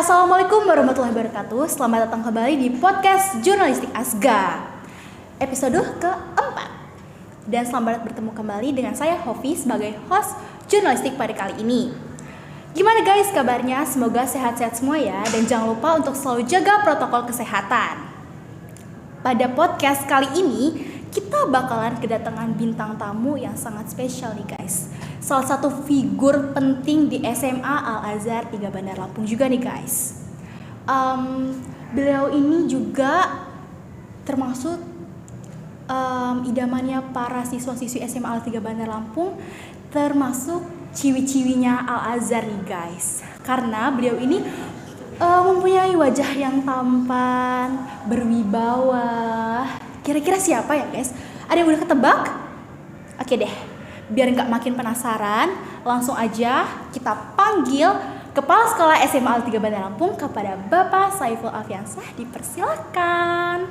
Assalamualaikum warahmatullahi wabarakatuh. Selamat datang kembali di podcast Jurnalistik Asga episode keempat. Dan selamat bertemu kembali dengan saya Hovi sebagai host jurnalistik pada kali ini. Gimana guys kabarnya? Semoga sehat-sehat semua ya. Dan jangan lupa untuk selalu jaga protokol kesehatan. Pada podcast kali ini kita bakalan kedatangan bintang tamu yang sangat spesial nih guys. Salah satu figur penting di SMA Al-Azhar 3 Bandar Lampung juga nih guys. Beliau ini juga termasuk idamannya para siswa-siswi SMA Al-3 Bandar Lampung, termasuk ciwi-ciwinya Al-Azhar nih guys. Karena beliau ini mempunyai wajah yang tampan, berwibawa. Kira-kira siapa ya guys? Ada yang udah ketebak? Oke deh, biar nggak makin penasaran, langsung aja kita panggil Kepala Sekolah SMA Al-3 Bandar Lampung kepada Bapak Saiful Alfiansah. Dipersilakan.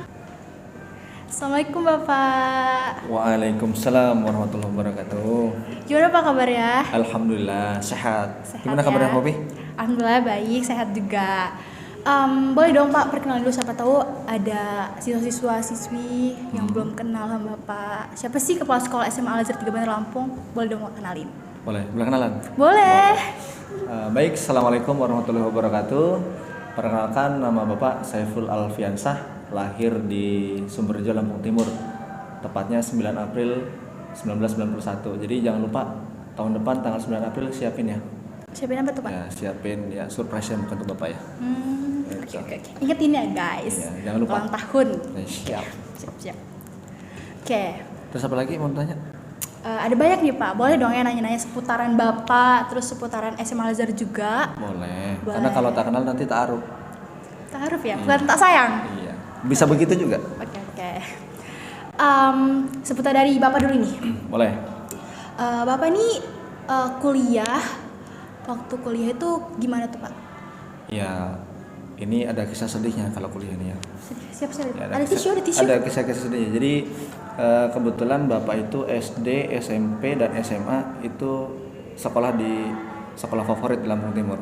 Assalamualaikum Bapak. Waalaikumsalam warahmatullahi wabarakatuh. Gimana Pak kabarnya? Alhamdulillah sehat. Gimana ya? kabarnya Hobi? Alhamdulillah baik, sehat juga. Boleh dong Pak perkenalan dulu, siapa tahu ada siswa-siswi yang belum kenal sama Bapak. Siapa sih Kepala Sekolah SMA Al-Azhar 3 Bandar Lampung? Boleh dong Pak kenalin? Boleh kenalan? Boleh. Baik, Assalamualaikum warahmatullahi wabarakatuh. Perkenalkan, nama Bapak Saiful Alfiansah, lahir di Sumberjo, Lampung Timur. Tepatnya 9 April 1991. Jadi jangan lupa tahun depan tanggal 9 April siapin ya. Siapin apa tuh Pak? Ya, siapin ya surprise yang bukan untuk Bapak ya. Oke. Ingetin ya guys. Iya, jangan lupa. Ulang tahun. Siap. Oke. Terus apa lagi mau tanya? Ada banyak nih Pak. Boleh dong ya nanya-nanya seputaran Bapak, terus seputaran SMA Al-Azhar juga. Boleh. Karena kalau tak kenal nanti taruh. Taruh ya, bukan tak sayang. Iya. Bisa begitu juga. Oke. Seputar dari Bapak dulu nih. Boleh. Bapak ini kuliah. Waktu kuliah itu gimana tuh Pak? Ya, ini ada kisah sedihnya kalau kuliah ini ya. Siap. Ya, Ada tisu. Ada kisah-kisah sedihnya. Jadi kebetulan Bapak itu SD, SMP, dan SMA itu sekolah di sekolah favorit di Lampung Timur.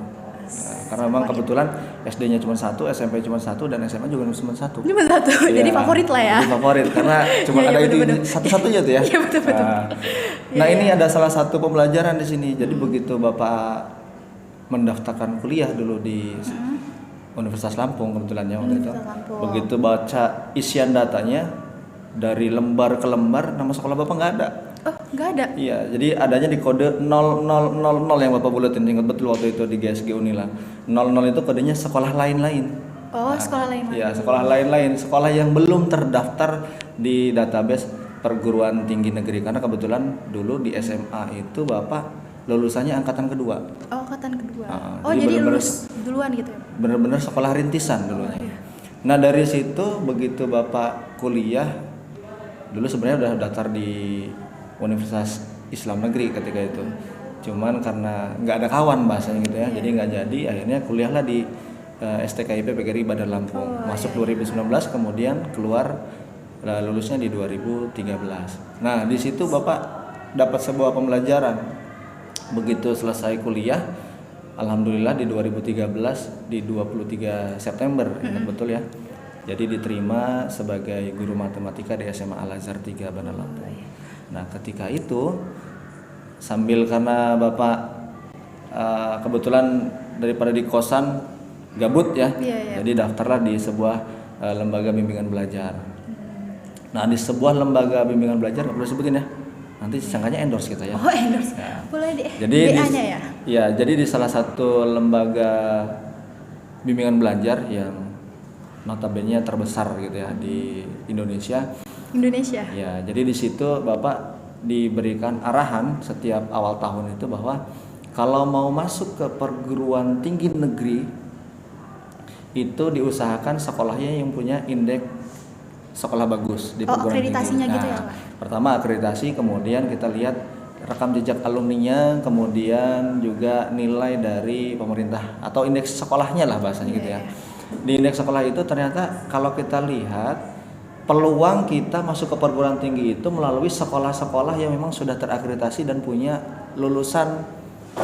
Karena memang kebetulan SD-nya cuma satu, SMP cuma satu, dan SMA juga cuma satu. Cuma satu, Ya, jadi favorit lah ya. Jadi favorit karena cuma ada itu satu-satunya tuh ya. Iya betul. Nah ini ada salah satu pembelajaran di sini. Jadi begitu Bapak mendaftarkan kuliah dulu di Universitas Lampung kebetulan ya waktu itu. Begitu baca isian datanya dari lembar ke lembar, nama sekolah Bapak nggak ada. Oh, nggak ada? Iya, jadi adanya di kode 0000 yang Bapak buletin, ingat betul waktu itu di GSG Unila. 00 itu kodenya sekolah lain-lain. Oh, sekolah lain. Iya, sekolah lain-lain, sekolah yang belum terdaftar di database perguruan tinggi negeri. Karena kebetulan dulu di SMA itu Bapak lulusannya angkatan kedua. Oh, angkatan kedua. Jadi jadi lulus duluan gitu ya? Bener-bener sekolah rintisan dulunya. Iya. Nah dari situ begitu Bapak kuliah, dulu sebenarnya udah daftar di Universitas Islam Negeri ketika itu. Cuman karena nggak ada kawan bahasanya gitu ya, jadi nggak jadi. Akhirnya kuliahlah di STKIP PGRI Bandar Lampung. Masuk 2019, kemudian keluar lulusnya di 2013. Nah di situ Bapak dapat sebuah pembelajaran. Begitu selesai kuliah, alhamdulillah di 2013 di 23 September ingat betul ya. Jadi diterima sebagai guru matematika di SMA Al-Azhar 3 Bandar Lampung. Nah, ketika itu sambil karena Bapak kebetulan daripada di kosan gabut ya. Jadi daftarlah di sebuah lembaga bimbingan belajar. Nah, di sebuah lembaga bimbingan belajar nggak perlu sebutin ya. Nanti sangkanya endorse kita ya. Oh, endorse. Ya. Boleh deh. Jadi BA-nya ya? Ya, jadi di salah satu lembaga bimbingan belajar yang notabene terbesar gitu ya di Indonesia. Ya, jadi di situ Bapak diberikan arahan setiap awal tahun itu bahwa kalau mau masuk ke perguruan tinggi negeri itu diusahakan sekolahnya yang punya indeks sekolah bagus di perguruan tinggi. Akreditasinya gitu ya Pak? Pertama akreditasi, kemudian kita lihat rekam jejak alumninya, kemudian juga nilai dari pemerintah atau indeks sekolahnya lah bahasanya gitu ya. Di indeks sekolah itu ternyata kalau kita lihat peluang kita masuk ke perguruan tinggi itu melalui sekolah-sekolah yang memang sudah terakreditasi dan punya lulusan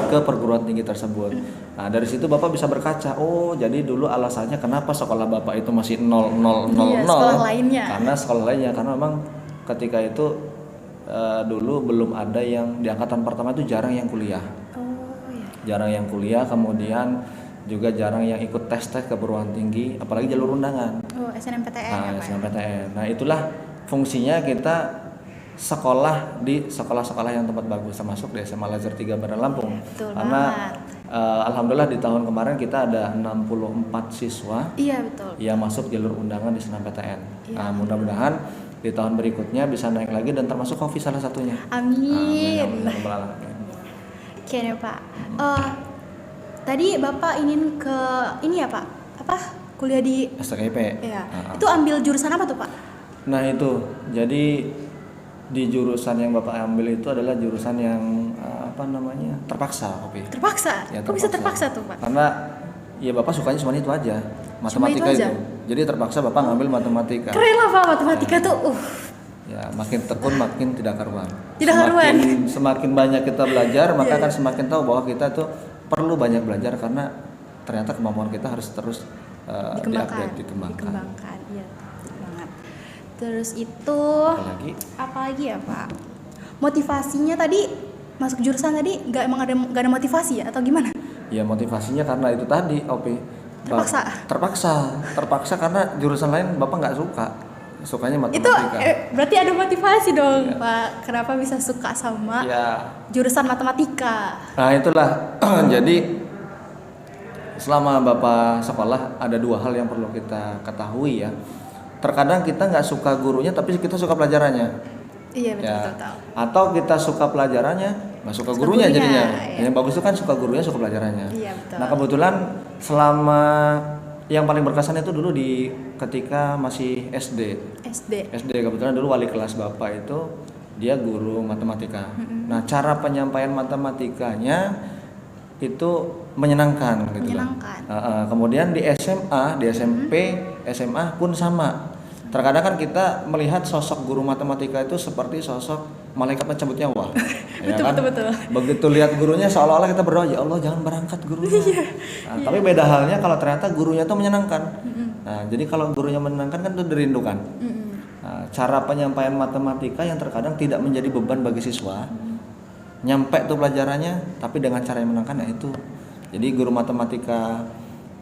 ke perguruan tinggi tersebut. Nah dari situ Bapak bisa berkaca, oh jadi dulu alasannya kenapa sekolah Bapak itu masih 0,000 sekolah lainnya. karena sekolah lainnya, karena memang ketika itu dulu belum ada yang di angkatan pertama itu jarang yang kuliah. Jarang yang kuliah, kemudian juga jarang yang ikut tes ke perguruan tinggi, apalagi jalur undangan. SNMPTN. Nah, SNMPTN. Nah, itulah fungsinya kita sekolah di sekolah-sekolah yang tempat bagus, termasuk di SMA Al Azhar 3 Bandar Lampung. Betul Karena alhamdulillah di tahun kemarin kita ada 64 siswa betul. yang masuk jalur undangan di SNMPTN. Iya. Nah, mudah-mudahan di tahun berikutnya bisa naik lagi dan termasuk Kofi salah satunya. Amin. Oke nih Pak. Tadi Bapak ingin ke ini ya Pak? Apa? Kuliah di STKIP. Iya. Itu ambil jurusan apa tuh Pak? Nah itu, jadi di jurusan yang Bapak ambil itu adalah jurusan yang terpaksa, Kopi. Terpaksa? Ya, Kok bisa terpaksa tuh Pak? Karena ya Bapak sukanya cuma itu aja, matematika itu aja? itu. Jadi terpaksa Bapak ngambil matematika. Keren lah Pak, matematika tuh. Ya makin tekun makin tidak karuan. Semakin banyak kita belajar, maka akan semakin tahu bahwa kita tuh perlu banyak belajar karena ternyata kemampuan kita harus terus dikembangkan. Iya, banget. Terus itu apalagi ya Pak? Motivasinya tadi masuk jurusan tadi nggak ada motivasi ya atau gimana? Ya motivasinya karena itu tadi, Opi. Terpaksa karena jurusan lain Bapak nggak suka. Sukanya matematika. Itu berarti ada motivasi dong Pak. Kenapa bisa suka sama jurusan matematika? Nah itulah jadi selama Bapak sekolah ada dua hal yang perlu kita ketahui ya. Terkadang kita nggak suka gurunya tapi kita suka pelajarannya. Iya betul. Atau kita suka pelajarannya nggak suka gurunya jadinya. Yang bagus itu kan suka gurunya suka pelajarannya. Iya betul. Nah kebetulan selama yang paling berkesan itu dulu ketika masih SD kebetulan dulu wali kelas Bapak itu dia guru matematika. Nah cara penyampaian matematikanya itu menyenangkan gitu loh. Kemudian di SMA, di SMP, SMA pun sama. Terkadang kan kita melihat sosok guru matematika itu seperti sosok malaikat pencabut nyawa. Betul. Begitu lihat gurunya seolah-olah kita berdoa, ya Allah jangan berangkat gurunya. Tapi beda halnya kalau ternyata gurunya itu menyenangkan. Nah, jadi kalau gurunya menyenangkan kan itu dirindukan. Nah, cara penyampaian matematika yang terkadang tidak menjadi beban bagi siswa. Nyampe tuh pelajarannya tapi dengan cara yang menyenangkan ya itu. Jadi guru matematika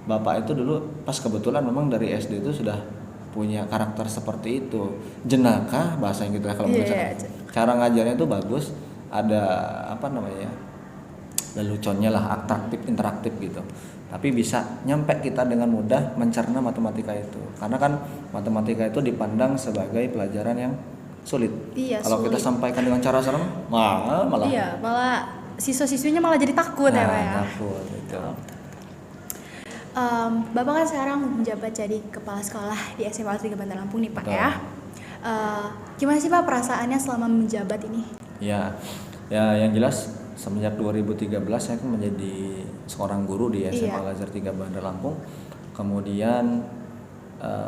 Bapak itu dulu pas kebetulan memang dari SD itu sudah punya karakter seperti itu, jenaka bahasa yang kita kalau cara ngajarnya itu bagus, ada leluconnya lah, atraktif, interaktif gitu. Tapi bisa nyampe kita dengan mudah mencerna matematika itu, karena kan matematika itu dipandang sebagai pelajaran yang sulit. Kalau kita sampaikan dengan cara serem, malah siswa-siswinya malah jadi takut ya Pak ya. Takut gitu. Bapak kan sekarang menjabat jadi kepala sekolah di SMA Al 3 Bandar Lampung nih Pak. Ya. Gimana sih Pak perasaannya selama menjabat ini? Ya yang jelas semenjak 2013 saya kan menjadi seorang guru di SMA Al Azhar 3 Bandar Lampung. Kemudian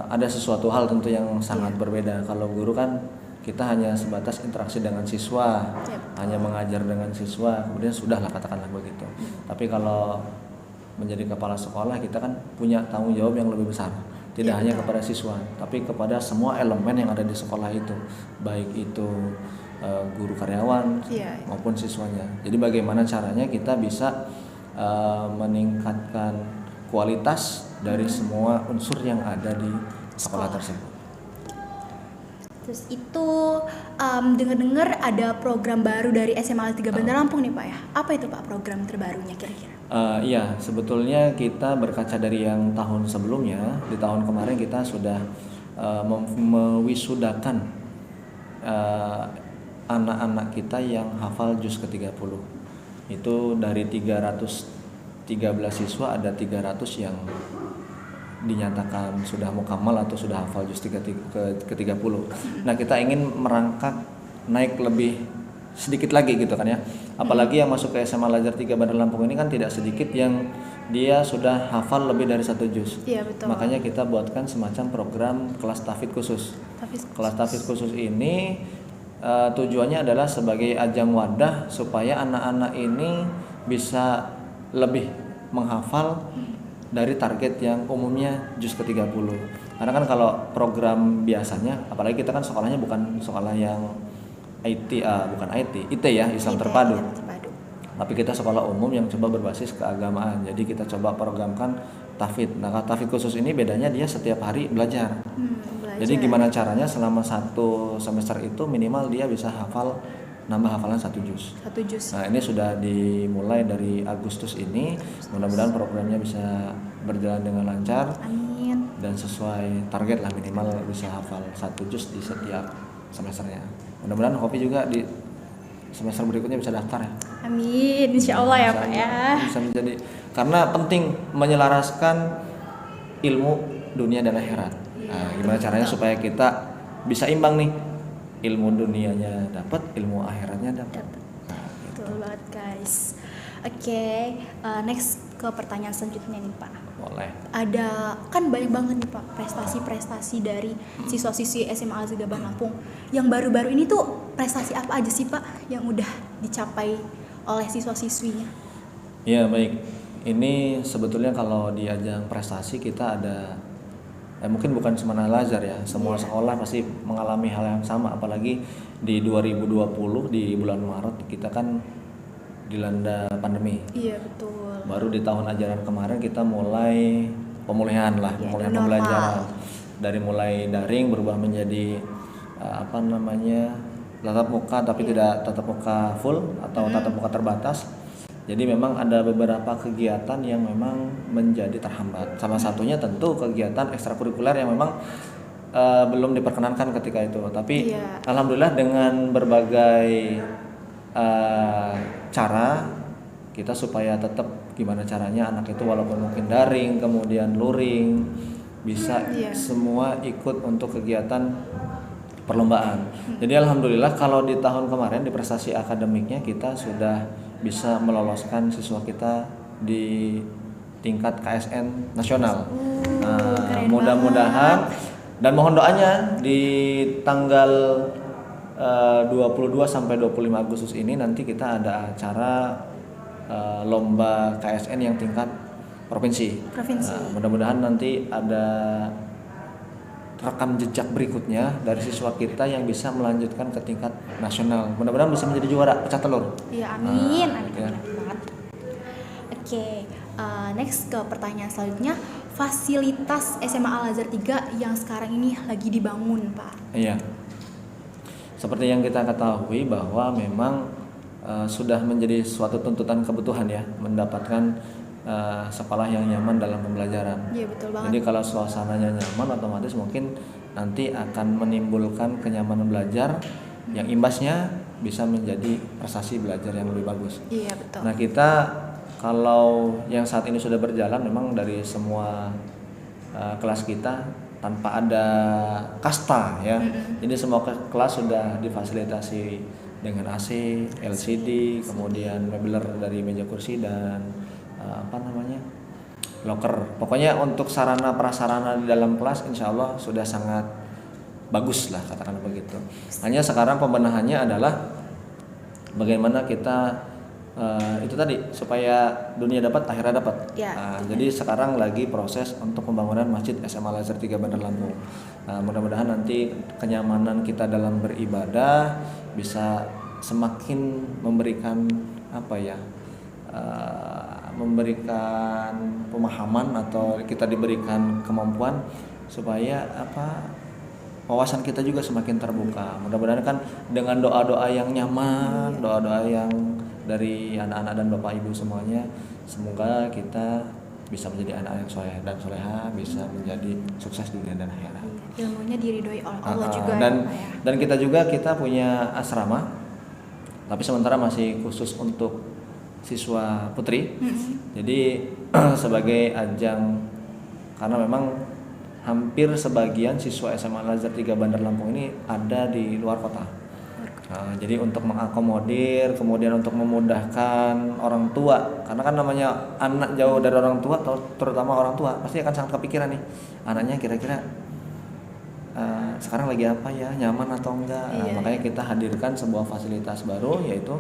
ada sesuatu hal tentu yang sangat berbeda. Kalau guru kan kita hanya sebatas interaksi dengan siswa, hanya mengajar dengan siswa, kemudian sudahlah katakanlah begitu. Tapi kalau menjadi kepala sekolah kita kan punya tanggung jawab yang lebih besar, tidak hanya kepada siswa tapi kepada semua elemen yang ada di sekolah itu, baik itu guru karyawan maupun siswanya. Jadi bagaimana caranya kita bisa meningkatkan kualitas dari semua unsur yang ada di sekolah tersebut. Terus itu dengar-dengar ada program baru dari SMA Al 3 Bandar Lampung nih Pak ya. Apa itu Pak program terbarunya kira-kira? Iya, sebetulnya kita berkaca dari yang tahun sebelumnya. Di tahun kemarin kita sudah mewisudakan anak-anak kita yang hafal juz ke-30. Itu dari 313 siswa ada 300 yang dinyatakan sudah mukamal atau sudah hafal juz ke-30. Nah, kita ingin merangkak naik lebih sedikit lagi gitu kan ya. Apalagi yang masuk ke SMA Al Azhar 3 Bandar Lampung ini kan tidak sedikit yang dia sudah hafal lebih dari 1 juz. Iya, betul. Makanya kita buatkan semacam program kelas tahfidz khusus. Kelas tahfidz khusus ini tujuannya adalah sebagai ajang wadah supaya anak-anak ini bisa lebih menghafal dari target yang umumnya juz ke-30. Karena kan kalau program biasanya, apalagi kita kan sekolahnya bukan sekolah yang bukan IT ya, Islam Terpadu. Tapi kita sekolah umum yang coba berbasis keagamaan. Jadi kita coba programkan tahfidz. Nah, tahfidz khusus ini bedanya dia setiap hari belajar. Jadi gimana caranya selama 1 semester itu minimal dia bisa nambah hafalan 1 juz. Nah, ini sudah dimulai dari Agustus ini. Mudah-mudahan programnya bisa berjalan dengan lancar. Amin. Dan sesuai target lah, minimal bisa hafal 1 juz di setiap semesternya. Mudah-mudahan Hopi juga di semester berikutnya bisa daftar ya. Amin, insya Allah ya Pak ya. Bisa menjadi, karena penting menyelaraskan ilmu dunia dan akhirat. Nah, gimana caranya supaya kita bisa imbang nih, ilmu dunianya dapat, ilmu akhiratnya dapat. Nah, gitu. Betul banget guys. Oke, next ke pertanyaan selanjutnya nih Pak. Boleh. Ada kan banyak banget nih Pak prestasi-prestasi dari siswa-siswi SMA Al Azhar Lampung. Yang baru-baru ini tuh prestasi apa aja sih Pak yang udah dicapai oleh siswa-siswinya? Ya baik. Ini sebetulnya kalau di ajang prestasi kita ada, mungkin bukan cuma Al Azhar ya, semua sekolah pasti mengalami hal yang sama. Apalagi di 2020 di bulan Maret kita kan dilanda pandemi. Iya betul. Baru di tahun ajaran kemarin kita mulai pemulihan normal. pembelajaran, dari mulai daring berubah menjadi tatap muka, tapi tidak tatap muka full atau tatap muka terbatas. Jadi memang ada beberapa kegiatan yang memang menjadi terhambat. Salah satunya tentu kegiatan ekstrakurikuler yang memang belum diperkenankan ketika itu. Tapi alhamdulillah dengan berbagai cara kita supaya tetap gimana caranya anak itu walaupun mungkin daring kemudian luring bisa semua ikut untuk kegiatan perlombaan. Jadi alhamdulillah kalau di tahun kemarin di prestasi akademiknya kita sudah bisa meloloskan siswa kita di tingkat KSN nasional. Mudah-mudahan dan mohon doanya di tanggal 22 sampai 25 Agustus ini nanti kita ada acara lomba KSN yang tingkat provinsi. Mudah-mudahan nanti ada rekam jejak berikutnya dari siswa kita yang bisa melanjutkan ke tingkat nasional. Mudah-mudahan bisa menjadi juara pecah telur. Iya, amin. Amin banget. Oke, next ke pertanyaan selanjutnya, fasilitas SMA Al Azhar 3 yang sekarang ini lagi dibangun, Pak. Iya. Seperti yang kita ketahui bahwa memang sudah menjadi suatu tuntutan kebutuhan ya, mendapatkan sekolah yang nyaman dalam pembelajaran. Iya betul banget. Jadi kalau suasananya nyaman, otomatis mungkin nanti akan menimbulkan kenyamanan belajar yang imbasnya bisa menjadi prestasi belajar yang lebih bagus. Iya betul. Nah kita kalau yang saat ini sudah berjalan memang dari semua kelas kita tanpa ada kasta ya. Jadi semua kelas sudah difasilitasi dengan AC, LCD, kemudian meubiler dari meja kursi dan loker. Pokoknya untuk sarana prasarana di dalam kelas insya Allah sudah sangat bagus lah katakan begitu. Hanya sekarang pembenahannya adalah bagaimana kita itu tadi supaya dunia dapat akhirat dapat. Jadi sekarang lagi proses untuk pembangunan Masjid SMA Al Azhar 3 Bandar Lampung. Mudah-mudahan nanti kenyamanan kita dalam beribadah bisa semakin memberikan memberikan pemahaman atau kita diberikan kemampuan supaya wawasan kita juga semakin terbuka. Mudah-mudahan kan dengan doa-doa yang nyaman, doa-doa yang dari anak-anak dan bapak ibu semuanya, semoga kita bisa menjadi anak yang soleh dan soleha, bisa menjadi sukses di dunia dan akhirat. Ilmunya diridhoi oleh Allah juga. Dan kita punya asrama, tapi sementara masih khusus untuk siswa putri. Jadi sebagai ajang, karena memang hampir sebagian siswa SMA Al Azhar 3 Bandar Lampung ini ada di luar kota. Jadi untuk mengakomodir, kemudian untuk memudahkan orang tua, karena kan namanya anak jauh dari orang tua, terutama orang tua pasti akan sangat kepikiran nih, anaknya kira-kira sekarang lagi apa ya, nyaman atau enggak. Makanya kita hadirkan sebuah fasilitas baru yaitu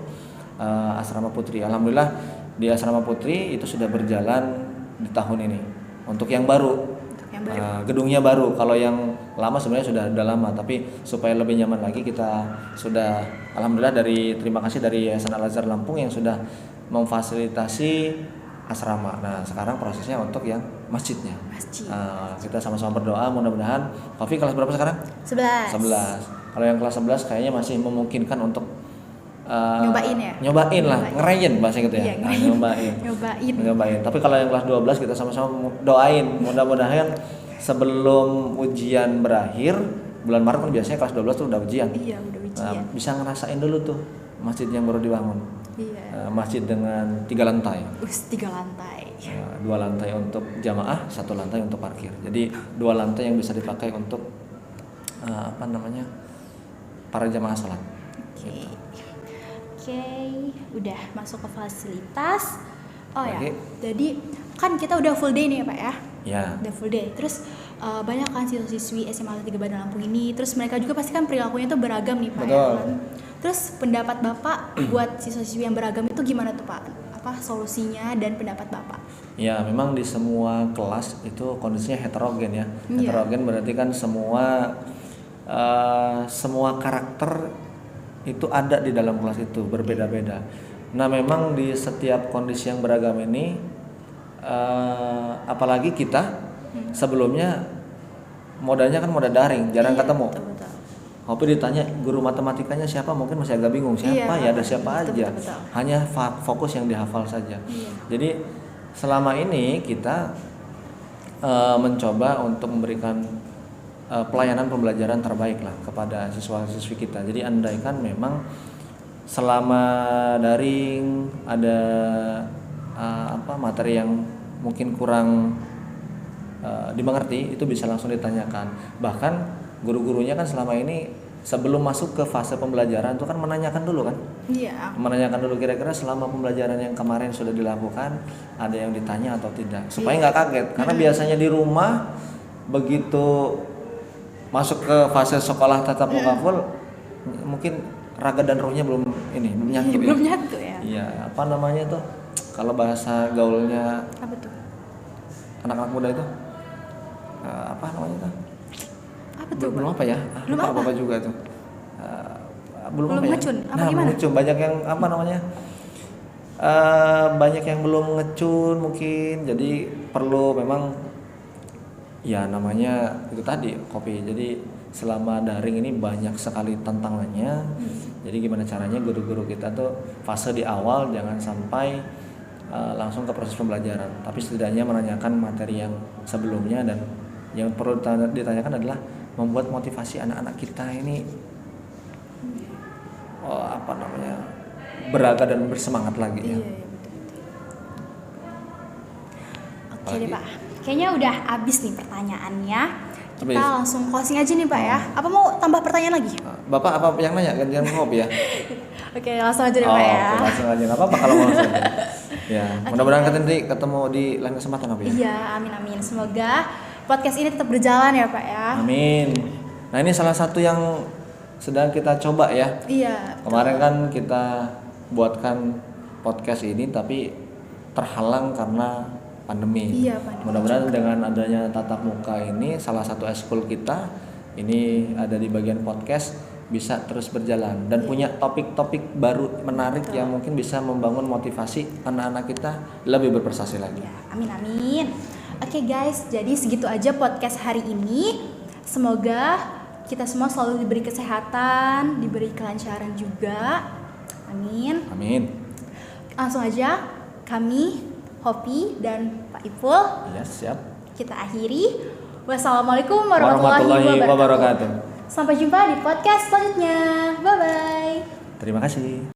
asrama putri. Alhamdulillah di Asrama Putri itu sudah berjalan di tahun ini untuk yang baru. Gedungnya baru. Kalau yang lama sebenarnya sudah lama, tapi supaya lebih nyaman lagi kita sudah alhamdulillah terima kasih dari Yayasan Al Azhar Lampung yang sudah memfasilitasi asrama. Nah sekarang prosesnya untuk yang masjidnya. Kita sama-sama berdoa mudah-mudahan. Kofi kelas berapa sekarang? 11. Kalau yang kelas 11 kayaknya masih memungkinkan untuk nyobain lah, ngerayin bahasa gitu ya. Iya, nyobain. Tapi kalau yang kelas 12 kita sama-sama doain mudah-mudahan sebelum ujian berakhir bulan Maret kan biasanya kelas 12 tuh udah ujian. Iya, udah ujian. Bisa ngerasain dulu tuh masjid yang baru dibangun. Iya. Masjid dengan 3 lantai. 3 lantai. 2 lantai untuk jamaah, 1 lantai untuk parkir. Jadi 2 lantai yang bisa dipakai untuk para jamaah sholat. Oke, udah masuk ke fasilitas. Lagi. Jadi kan kita udah full day nih ya Pak ya? Ya. Udah full day. Terus banyak kan siswa-siswi SMA 3 Bandar Lampung ini. Terus mereka juga pasti kan perilakunya tuh beragam nih Pak. Betul. Ya kan? Terus pendapat Bapak buat siswa-siswi yang beragam itu gimana tuh Pak? Apa solusinya dan pendapat Bapak? Ya, memang di semua kelas itu kondisinya heterogen ya. Heterogen berarti kan semua karakter itu ada di dalam kelas itu, berbeda-beda. Nah memang di setiap kondisi yang beragam ini apalagi kita sebelumnya modalnya kan modal daring, jarang ketemu. Betul. Hobi ditanya guru matematikanya siapa, mungkin masih agak bingung siapa ada siapa aja. Betul. Hanya fokus yang dihafal saja. Jadi selama ini kita mencoba untuk memberikan pelayanan pembelajaran terbaik lah kepada siswa-siswi kita. Jadi andaikan memang selama daring ada materi yang mungkin kurang dimengerti, itu bisa langsung ditanyakan. Bahkan guru-gurunya kan selama ini sebelum masuk ke fase pembelajaran itu kan menanyakan dulu kan. Iya. Menanyakan dulu kira-kira selama pembelajaran yang kemarin sudah dilakukan ada yang ditanya atau tidak, supaya nggak kaget. Karena biasanya di rumah begitu masuk ke fase sekolah tatap muka full, mungkin raga dan rohnya belum nyatu. Belum nyatu ya. Iya, tuh? Kalau bahasa gaulnya Apa tuh? anak-anak muda itu apa namanya tuh? Apa tuh? Belum apa ya? Belum apa? apa juga tuh? Belum apa ngecun. ya? Apa gimana? Ngecun. Banyak yang banyak yang belum ngecun mungkin. Jadi perlu memang ya namanya itu tadi Kopi. Jadi selama daring ini banyak sekali tantangannya. Jadi gimana caranya guru-guru kita tuh fase di awal jangan sampai langsung ke proses pembelajaran, tapi setidaknya menanyakan materi yang sebelumnya, dan yang perlu ditanyakan adalah membuat motivasi anak-anak kita ini beraga dan bersemangat lagi ya. Iya, betul. Oke deh Pak, kayaknya udah habis nih pertanyaannya. Kita langsung closing aja nih Pak ya. Apa mau tambah pertanyaan lagi? Bapak apa yang nanya? Gantian Kopi ya. Oke, langsung aja deh Pak ya. Oke, langsung aja, nggak apa-apa kalau mau langsung. Ya, mudah-mudahan ketemu di lain kesempatan Kopi ya. Iya, amin. Semoga podcast ini tetap berjalan ya Pak ya. Amin. Nah ini salah satu yang sedang kita coba ya. Iya. Kemarin kan kita buatkan podcast ini tapi terhalang karena pandemi. Iya, pandemi. Mudah-mudahan dengan adanya tatap muka ini, salah satu eskul kita ini ada di bagian podcast bisa terus berjalan dan punya topik-topik baru menarik yang mungkin bisa membangun motivasi anak-anak kita lebih berprestasi lagi. Ya, amin. Oke guys, jadi segitu aja podcast hari ini. Semoga kita semua selalu diberi kesehatan, diberi kelancaran juga. Amin. Langsung aja kami Hopi dan Pak Ipul. Iya, siap. Kita akhiri. Wassalamualaikum warahmatullahi wabarakatuh. Sampai jumpa di podcast selanjutnya. Bye bye. Terima kasih.